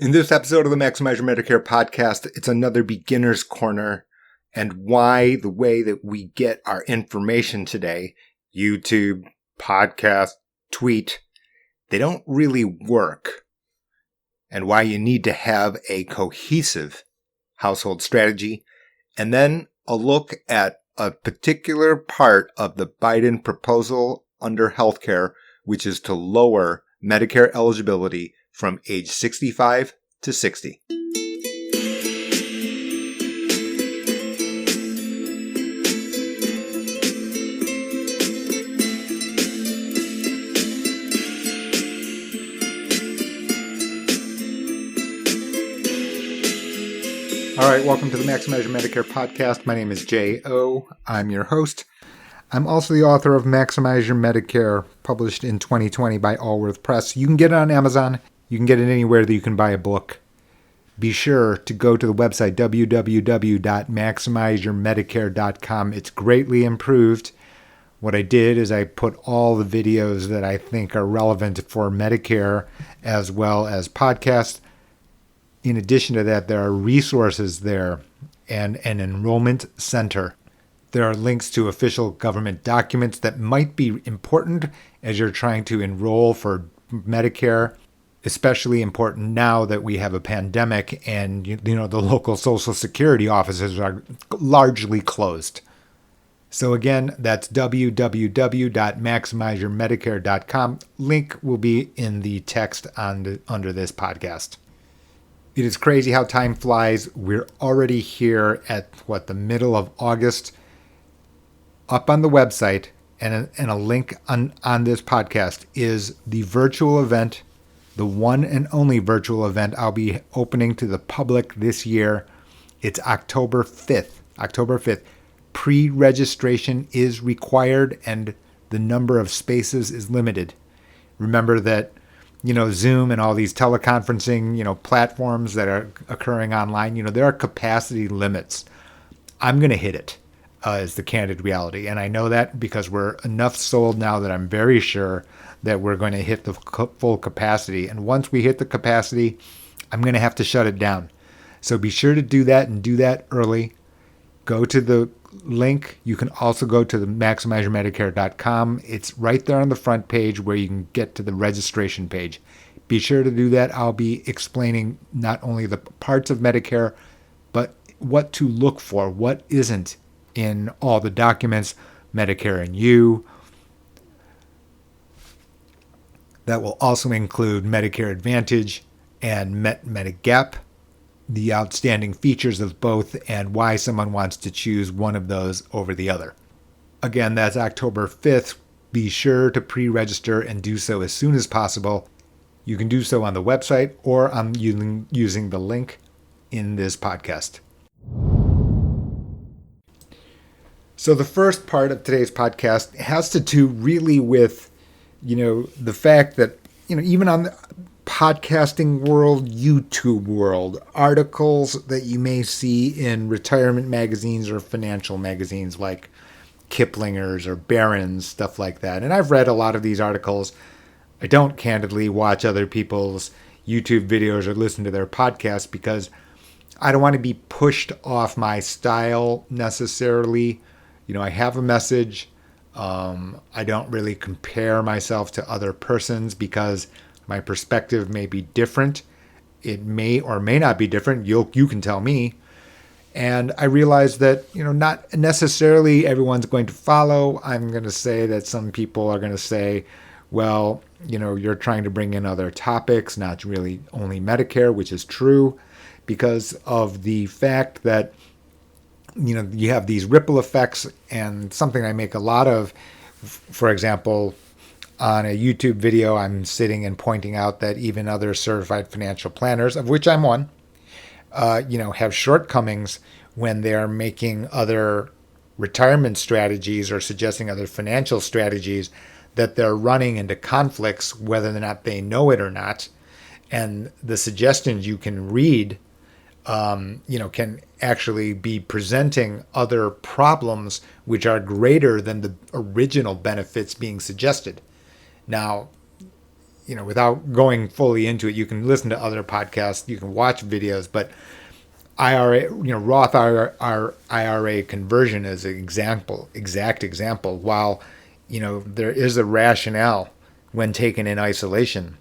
In this episode of the Maximize Your Medicare podcast, it's another beginner's corner and why the way that we get our information today, YouTube, podcast, tweet, they don't really work, and why you need to have a cohesive household strategy, and then a look at a particular part of the Biden proposal under healthcare, which is to lower Medicare eligibility from age 65 to 60. All right, welcome to the Maximize Your Medicare podcast. My name is J.O. I'm your host. I'm also the author of Maximize Your Medicare, published in 2020 by Allworth Press. You can get it on Amazon. You can get it anywhere that you can buy a book. Be sure to go to the website, www.maximizeyourmedicare.com. It's greatly improved. What I did is I put all the videos that I think are relevant for Medicare as well as podcasts. In addition to that, there are resources there and an enrollment center. There are links to official government documents that might be important as you're trying to enroll for Medicare, especially important now that we have a pandemic and the local Social Security offices are largely closed. So again, that's www.maximizeyourmedicare.com. Link will be in the text under this podcast. It is crazy how time flies. We're already here at the middle of August. Up on the website and a link on this podcast is the virtual event, the one and only virtual event I'll be opening to the public this year. It's October 5th. October 5th. Pre-registration is required and the number of spaces is limited. Remember that Zoom and all these teleconferencing, platforms that are occurring online, there are capacity limits. I'm going to hit it, is the candid reality. And I know that because we're enough sold now that I'm very sure that we're going to hit the full capacity. And once we hit the capacity, I'm going to have to shut it down. So be sure to do that and do that early. Go to the link. You can also go to the MaximizeYourMedicare.com. It's right there on the front page where you can get to the registration page. Be sure to do that. I'll be explaining not only the parts of Medicare, but what to look for, what isn't in all the documents, Medicare and You. That will also include Medicare Advantage and Medigap, the outstanding features of both and why someone wants to choose one of those over the other. Again, that's October 5th. Be sure to pre-register and do so as soon as possible. You can do so on the website or I'm using the link in this podcast. So the first part of today's podcast has to do really with, the fact that, even on the podcasting world, YouTube world, articles that you may see in retirement magazines or financial magazines like Kiplinger's or Barron's, stuff like that. And I've read a lot of these articles. I don't candidly watch other people's YouTube videos or listen to their podcasts because I don't want to be pushed off my style necessarily. I have a message. I don't really compare myself to other persons because my perspective may be different. It may or may not be different. You can tell me. And I realize that, not necessarily everyone's going to follow. I'm going to say that some people are going to say, well, you're trying to bring in other topics, not really only Medicare, which is true because of the fact that, you have these ripple effects and something I make a lot of, for example, on a YouTube video, I'm sitting and pointing out that even other certified financial planners, of which I'm one, have shortcomings when they're making other retirement strategies or suggesting other financial strategies that they're running into conflicts, whether or not they know it or not. And the suggestions you can read, can actually be presenting other problems which are greater than the original benefits being suggested. Now, without going fully into it, you can listen to other podcasts, you can watch videos, but IRA, Roth IRA conversion is an exact example. While, there is a rationale when taken in isolation,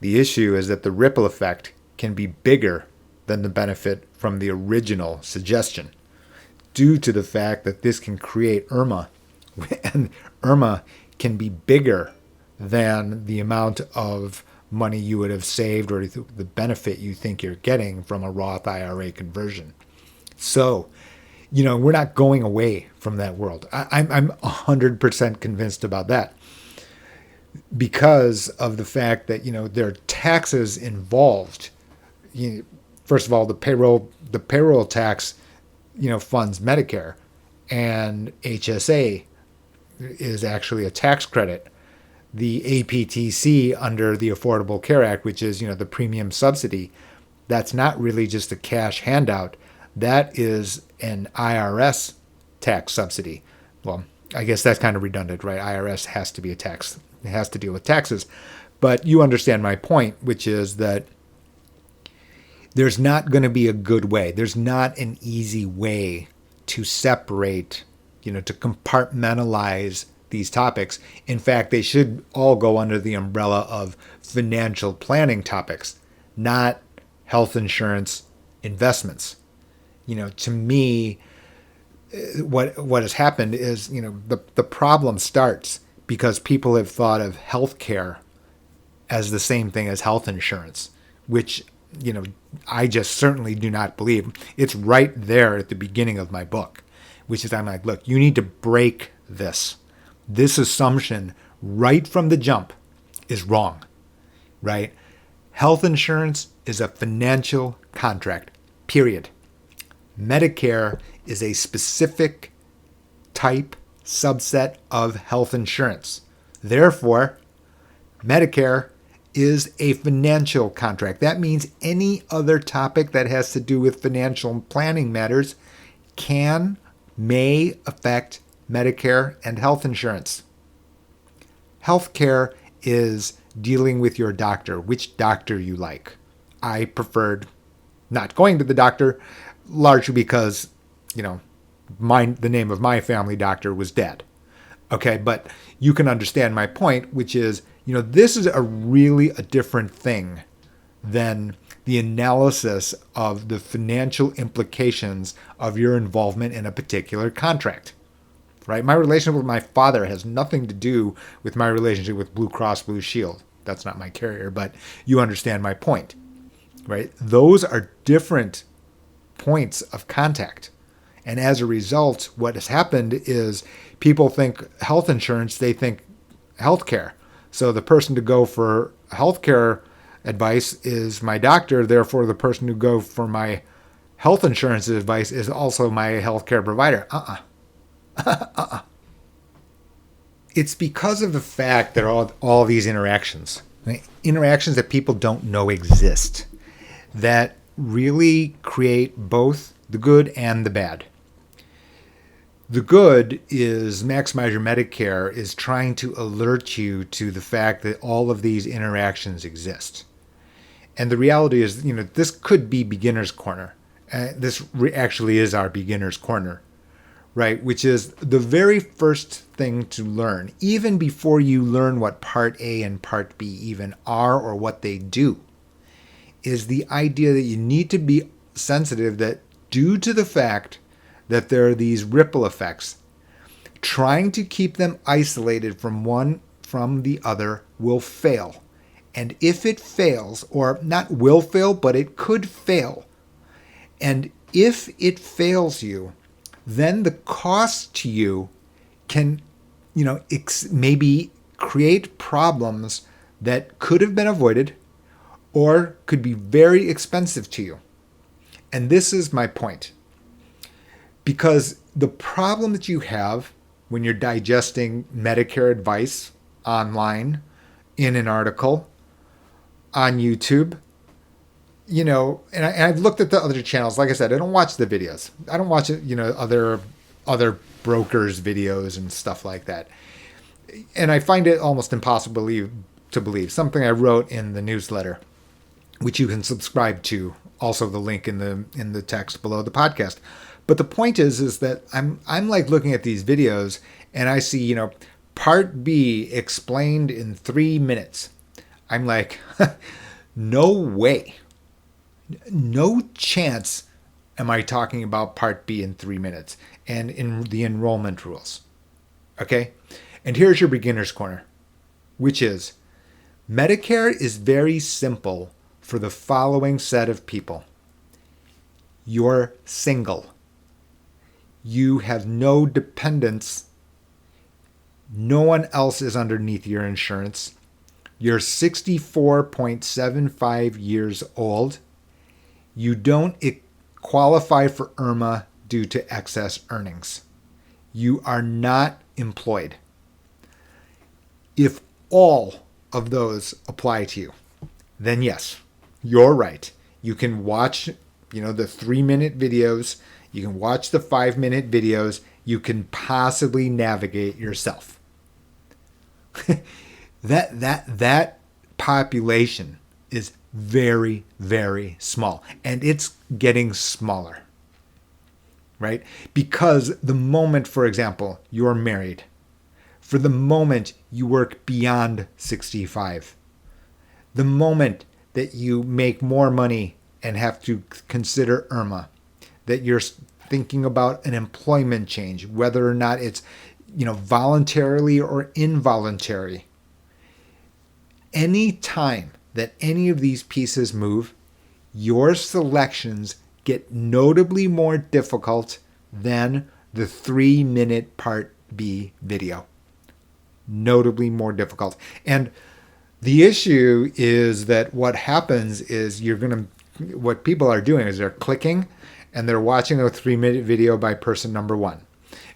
the issue is that the ripple effect can be bigger than the benefit from the original suggestion, due to the fact that this can create IRMA, and IRMA can be bigger than the amount of money you would have saved or the benefit you think you're getting from a Roth IRA conversion. So, we're not going away from that world. I'm 100% convinced about that, because of the fact that, there are taxes involved. First of all, the payroll tax, funds Medicare, and HSA is actually a tax credit. The APTC under the Affordable Care Act, which is, the premium subsidy, that's not really just a cash handout. That is an IRS tax subsidy. Well, I guess that's kind of redundant, right? IRS has to be a tax. It has to deal with taxes. But you understand my point, which is that there's not going to be a good way. There's not an easy way to separate, to compartmentalize these topics. In fact, they should all go under the umbrella of financial planning topics, not health insurance investments. To me, what has happened is, the problem starts because people have thought of healthcare as the same thing as health insurance, which, I just certainly do not believe. It's right there at the beginning of my book, which is, I'm like, look, you need to break this. This assumption right from the jump is wrong, right? Health insurance is a financial contract, period. Medicare is a specific type, subset of health insurance. Therefore, Medicare is a financial contract. That means any other topic that has to do with financial planning matters may affect Medicare and health insurance. Healthcare is dealing with your doctor, which doctor you like. I preferred not going to the doctor, largely because, the name of my family doctor was dead. Okay, but you can understand my point, which is, this is a different thing than the analysis of the financial implications of your involvement in a particular contract. Right? My relationship with my father has nothing to do with my relationship with Blue Cross Blue Shield. That's not my carrier, but you understand my point, right? Those are different points of contact. And as a result, what has happened is people think health insurance, they think healthcare. So the person to go for healthcare advice is my doctor. Therefore, the person who go for my health insurance advice is also my healthcare provider. It's because of the fact that all these interactions, right? Interactions that people don't know exist, that really create both the good and the bad. The good is Maximize Your Medicare is trying to alert you to the fact that all of these interactions exist. And the reality is, this could be beginner's corner. This actually is our beginner's corner. Right, which is the very first thing to learn, even before you learn what Part A and Part B even are or what they do, is the idea that you need to be sensitive that due to the fact that there are these ripple effects, trying to keep them isolated from one from the other will fail. And if it fails, or not will fail, but it could fail, and if it fails you, then the cost to you can, maybe create problems that could have been avoided or could be very expensive to you. And this is my point. Because the problem that you have when you're digesting Medicare advice online, in an article, on YouTube, and I've looked at the other channels. Like I said, I don't watch the videos. I don't watch it, other brokers' videos and stuff like that. And I find it almost impossible to believe, something I wrote in the newsletter, which you can subscribe to. Also, the link in the text below the podcast. But the point is that I'm like looking at these videos and I see, part B explained in 3 minutes. I'm like, no way. No chance am I talking about part B in 3 minutes and in the enrollment rules. Okay? And here's your beginner's corner, which is Medicare is very simple for the following set of people. You're single. You have no dependents. No one else is underneath your insurance. You're 64.75 years old. You don't qualify for IRMA due to excess earnings. You are not employed. If all of those apply to you, then yes, you're right. You can watch, the 3-minute videos. You can watch the 5-minute videos. You can possibly navigate yourself. That population is very, very small, and it's getting smaller, right? Because the moment, for example, you're married, for the moment you work beyond 65, the moment that you make more money and have to consider IRMA, that you're thinking about an employment change, whether or not it's, voluntarily or involuntary. Any time that any of these pieces move, your selections get notably more difficult than the 3-minute part B video. Notably more difficult. And the issue is that what happens is what people are doing is they're clicking and they're watching a 3-minute video by person number 1.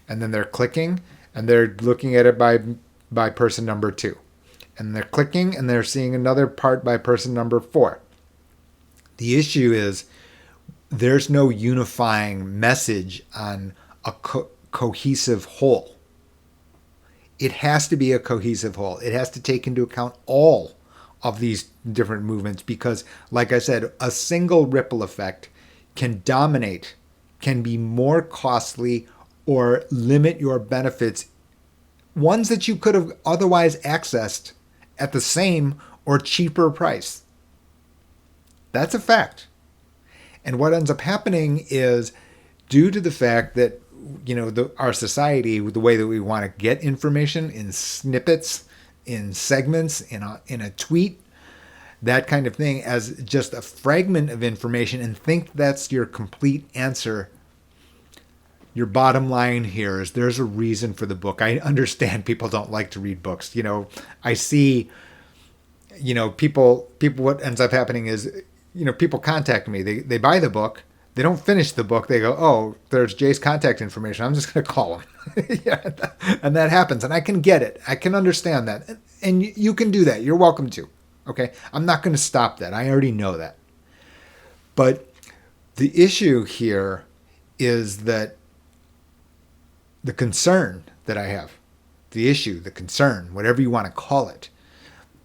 And then they're clicking and they're looking at it by person number 2. And they're clicking and they're seeing another part by person number 4. The issue is there's no unifying message on a cohesive whole. It has to be a cohesive whole. It has to take into account all of these different movements because, like I said, a single ripple effect can dominate, can be more costly, or limit your benefits, ones that you could have otherwise accessed at the same or cheaper price. That's a fact. And what ends up happening is, due to the fact that our society, the way that we want to get information in snippets, in segments, in a tweet, that kind of thing, as just a fragment of information, and think that's your complete answer. Your bottom line here is there's a reason for the book. I understand people don't like to read books. I see, people, what ends up happening is, people contact me. They buy the book. They don't finish the book. They go, oh, there's Jay's contact information. I'm just going to call him. Yeah, and that happens. And I can get it. I can understand that. And you can do that. You're welcome to. Okay? I'm not going to stop that. I already know that. But the issue here is that the concern that I have, the issue, the concern, whatever you want to call it,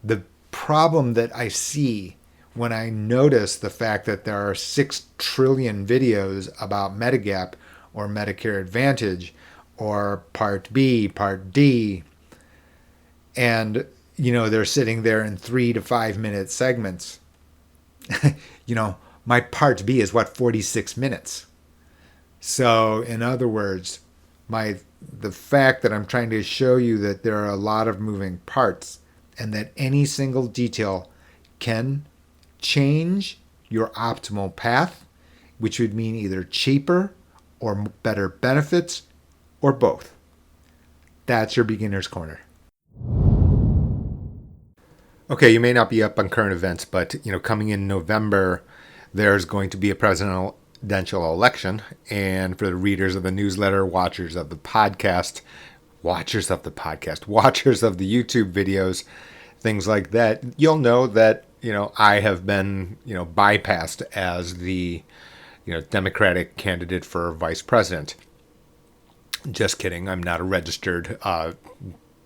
the problem that I see when I notice the fact that there are 6 trillion videos about Medigap or Medicare Advantage or Part B, Part D, and, they're sitting there in 3 to 5 minute segments. My Part B is 46 minutes. So in other words, the fact that I'm trying to show you that there are a lot of moving parts and that any single detail can change your optimal path, which would mean either cheaper or better benefits or both. That's your beginner's corner. Okay, you may not be up on current events, but coming in November, there's going to be a presidential election, and for the readers of the newsletter, watchers of the podcast, watchers of the YouTube videos, things like that, you'll know that I have been bypassed as the Democratic candidate for vice president. Just kidding. I'm not a registered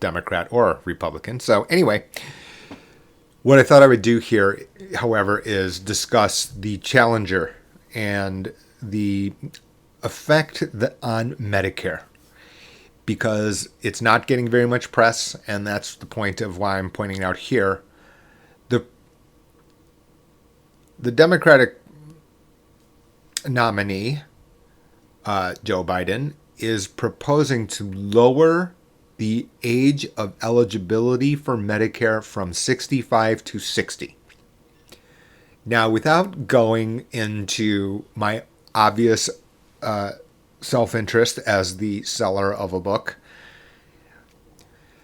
Democrat or Republican. So anyway, What I thought I would do here, however, is discuss the challenger and the effect on Medicare, because it's not getting very much press, and that's the point of why I'm pointing out here. The Democratic nominee, Joe Biden, is proposing to lower the age of eligibility for Medicare from 65 to 60. Now, without going into my obvious self-interest as the seller of a book,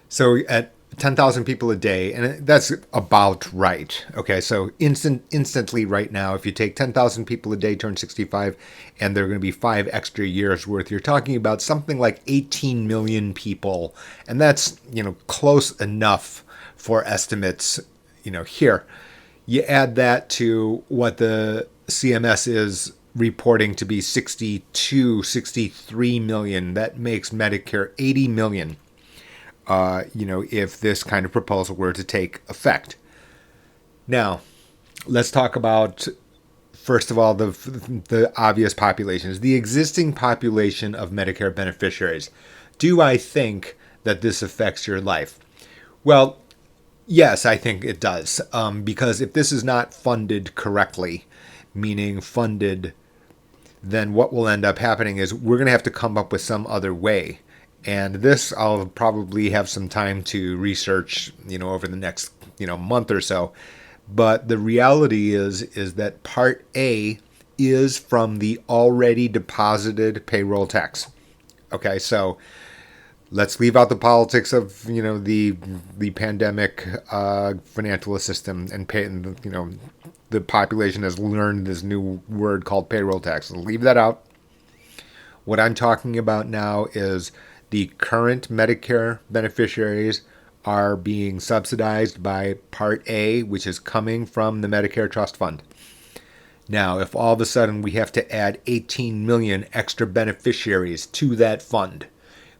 so at 10,000 people a day, and that's about right. Okay, so instantly right now, if you take 10,000 people a day, turn 65, and they're going to be 5 extra years worth, you're talking about something like 18 million people, and that's, close enough for estimates, here. You add that to what the CMS is reporting to be 63 million. That makes Medicare 80 million. If this kind of proposal were to take effect. Now, let's talk about, first of all, the obvious populations, the existing population of Medicare beneficiaries. Do I think that this affects your life? Well, yes, I think it does. Because if this is not funded correctly, meaning funded, then what will end up happening is we're going to have to come up with some other way. And this I'll probably have some time to research, over the next, month or so. But the reality is that Part A is from the already deposited payroll tax. Okay, so let's leave out the politics of, the pandemic financial system and pay, the population has learned this new word called payroll tax. So leave that out. What I'm talking about now is the current Medicare beneficiaries are being subsidized by Part A, which is coming from the Medicare Trust Fund. Now, if all of a sudden we have to add 18 million extra beneficiaries to that fund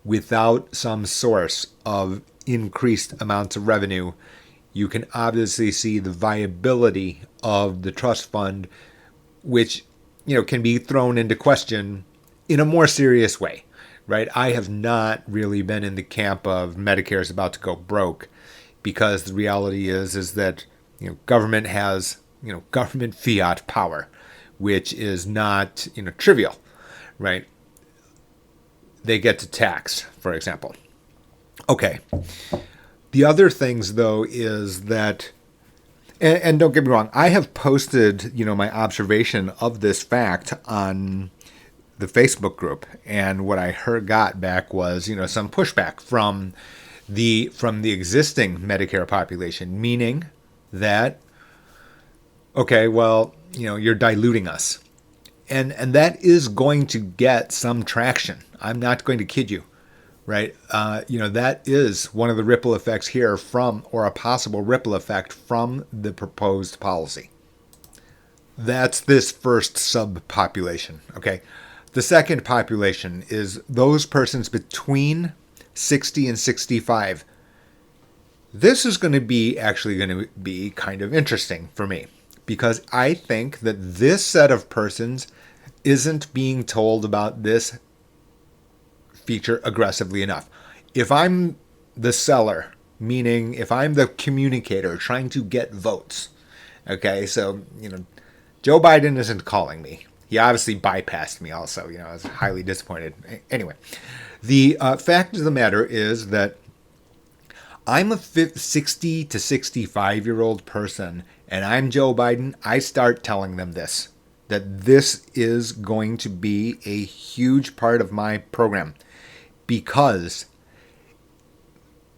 without some source of increased amounts of revenue, you can obviously see the viability of the trust fund, which, can be thrown into question in a more serious way. Right, I have not really been in the camp of Medicare is about to go broke, because the reality is that government has government fiat power, which is not trivial, right? They get to tax, for example. Okay, the other things though is that, and don't get me wrong, I have posted my observation of this fact on the Facebook group, and what I got back was some pushback from the existing Medicare population, meaning that, okay, well, you're diluting us, and that is going to get some traction. I'm not going to kid you, right? That is one of the ripple effects here or a possible ripple effect from the proposed policy. That's this first subpopulation. Okay. The second population is those persons between 60 and 65. This is going to be kind of interesting for me, because I think that this set of persons isn't being told about this feature aggressively enough. If I'm the seller, meaning if I'm the communicator trying to get votes, okay, so, Joe Biden isn't calling me. He obviously bypassed me also. I was highly disappointed. Anyway, the fact of the matter is that I'm a 60 to 65-year-old person, and I'm Joe Biden. I start telling them that this is going to be a huge part of my program, because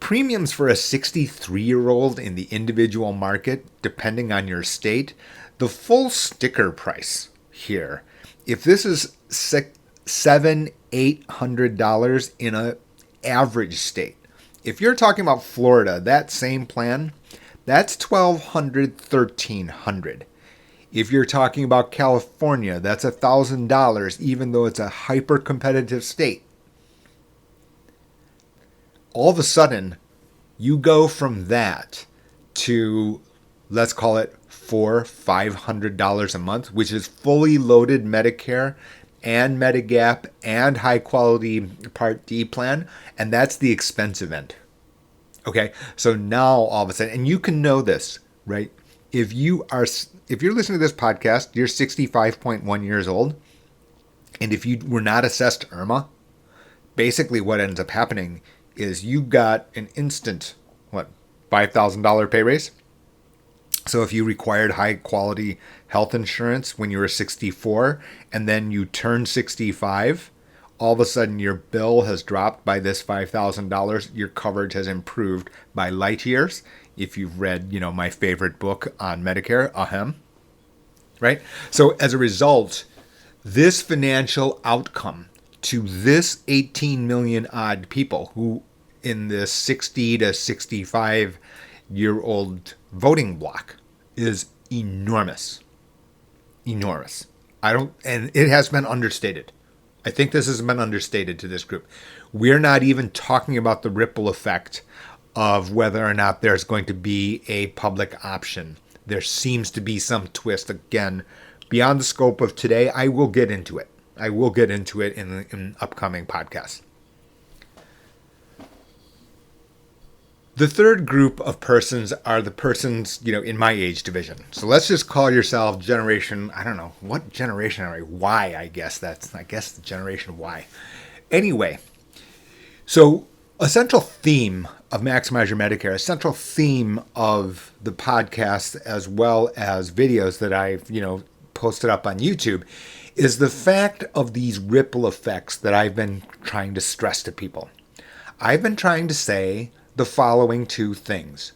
premiums for a 63-year-old in the individual market, depending on your state, the full sticker price here, if this is $700-800 in a average state, if you're talking about Florida, that same plan, that's $1,200-1300. If you're talking about California, that's $1,000, even though it's a hyper competitive state. All of a sudden, you go from that to let's call it $500 a month, which is fully loaded Medicare and Medigap and high quality Part D plan. And that's the expensive end. Okay. So now all of a sudden, and you can know this, right? If you're listening to this podcast, you're 65.1 years old. And if you were not assessed IRMA, basically what ends up happening is you got an instant, $5,000 pay raise. So if you required high quality health insurance when you were 64 and then you turn 65, all of a sudden your bill has dropped by this $5,000. Your coverage has improved by light years. If you've read, my favorite book on Medicare, Ahem, right? So as a result, this financial outcome to this 18 million odd people who in this 60 to 65 year old voting block is enormous. Enormous. And it has been understated. I think this has been understated to this group. We're not even talking about the ripple effect of whether or not there's going to be a public option. There seems to be some twist, again, beyond the scope of today. I will get into it. In upcoming podcasts. The third group of persons are the persons, in my age division. So let's just call yourself generation, I don't know, what generation are we? Y, I guess the generation Y. Anyway, so a central theme of Maximize Your Medicare, a central theme of the podcast as well as videos that I've, posted up on YouTube is the fact of these ripple effects that I've been trying to stress to people. I've been trying to say the following two things.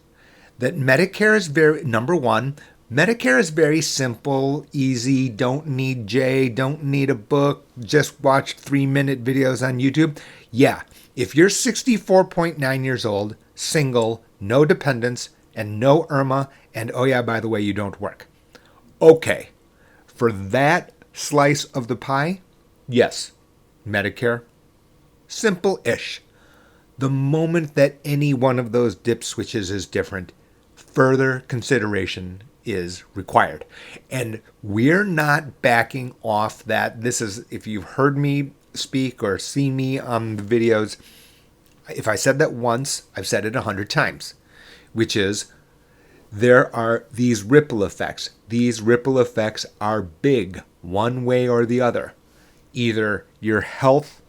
That Medicare is number one, Medicare is very simple, easy, don't need don't need a book, just watch 3-minute videos on YouTube. Yeah, if you're 64.9 years old, single, no dependents, and no IRMA, and oh yeah, by the way, you don't work. Okay, for that slice of the pie, yes, Medicare, simple-ish. The moment that any one of those dip switches is different, further consideration is required. And we're not backing off that. This is, if you've heard me speak or seen me on the videos, if I said that once, I've said it 100 times, which is there are these ripple effects. These ripple effects are big one way or the other. Either your health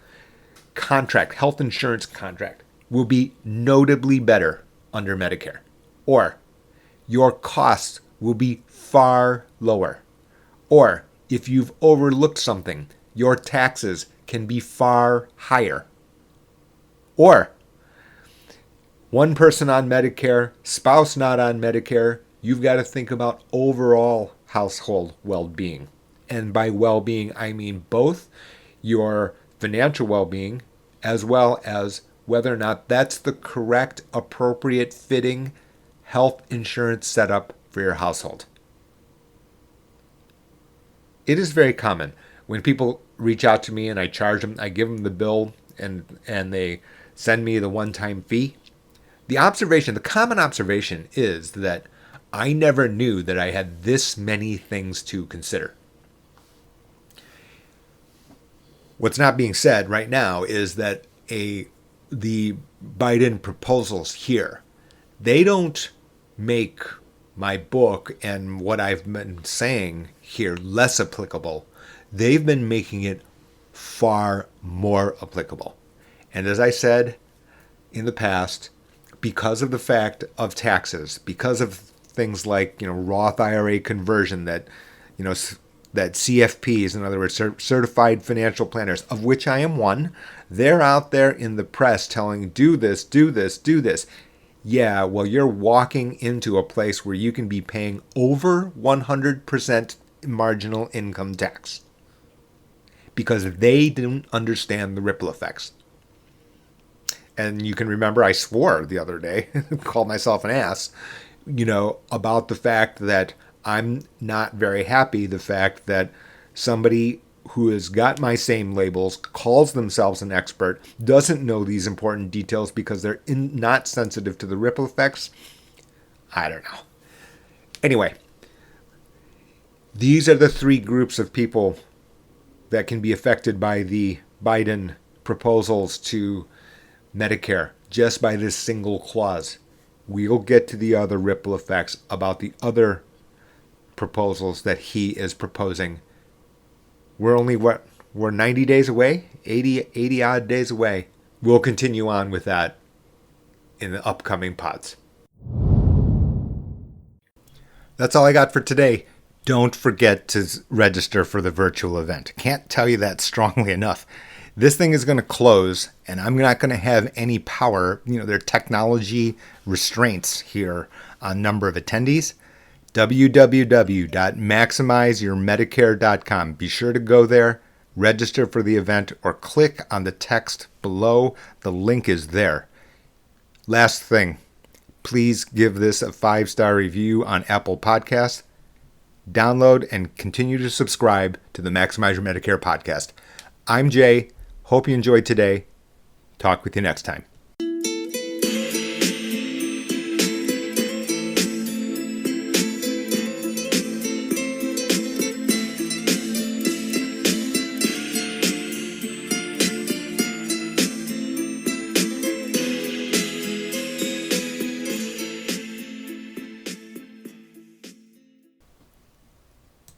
insurance contract will be notably better under Medicare, or your costs will be far lower. Or if you've overlooked something, your taxes can be far higher. Or one person on Medicare, spouse not on Medicare, you've got to think about overall household well-being. And by well-being, I mean both your financial well-being as well as whether or not that's the correct, appropriate, fitting health insurance setup for your household. It is very common when people reach out to me and I charge them, I give them the bill and they send me the one-time fee. The common observation is that I never knew that I had this many things to consider. What's not being said right now is that the Biden proposals here, they don't make my book and what I've been saying here less applicable. They've been making it far more applicable. And as I said in the past, because of the fact of taxes, because of things like, Roth IRA conversion that CFPs, in other words, certified financial planners, of which I am one, they're out there in the press telling, do this, do this, do this. Yeah, well, you're walking into a place where you can be paying over 100% marginal income tax because they didn't understand the ripple effects. And you can remember I swore the other day, called myself an ass, about the fact that I'm not very happy the fact that somebody who has got my same labels, calls themselves an expert, doesn't know these important details because they're not sensitive to the ripple effects. I don't know. Anyway, these are the three groups of people that can be affected by the Biden proposals to Medicare just by this single clause. We'll get to the other ripple effects about the other proposals that he is proposing. We're 90 days away, 80 odd days away. We'll continue on with that in the upcoming pods. That's all I got for today. Don't forget to register for the virtual event. Can't tell you that strongly enough. This thing is going to close, and I'm not going to have any power. There are technology restraints here on number of attendees. www.maximizeyourmedicare.com. Be sure to go there, register for the event, or click on the text below. The link is there. Last thing, please give this a 5-star review on Apple Podcasts. Download and continue to subscribe to the Maximize Your Medicare podcast. I'm Jay. Hope you enjoyed today. Talk with you next time.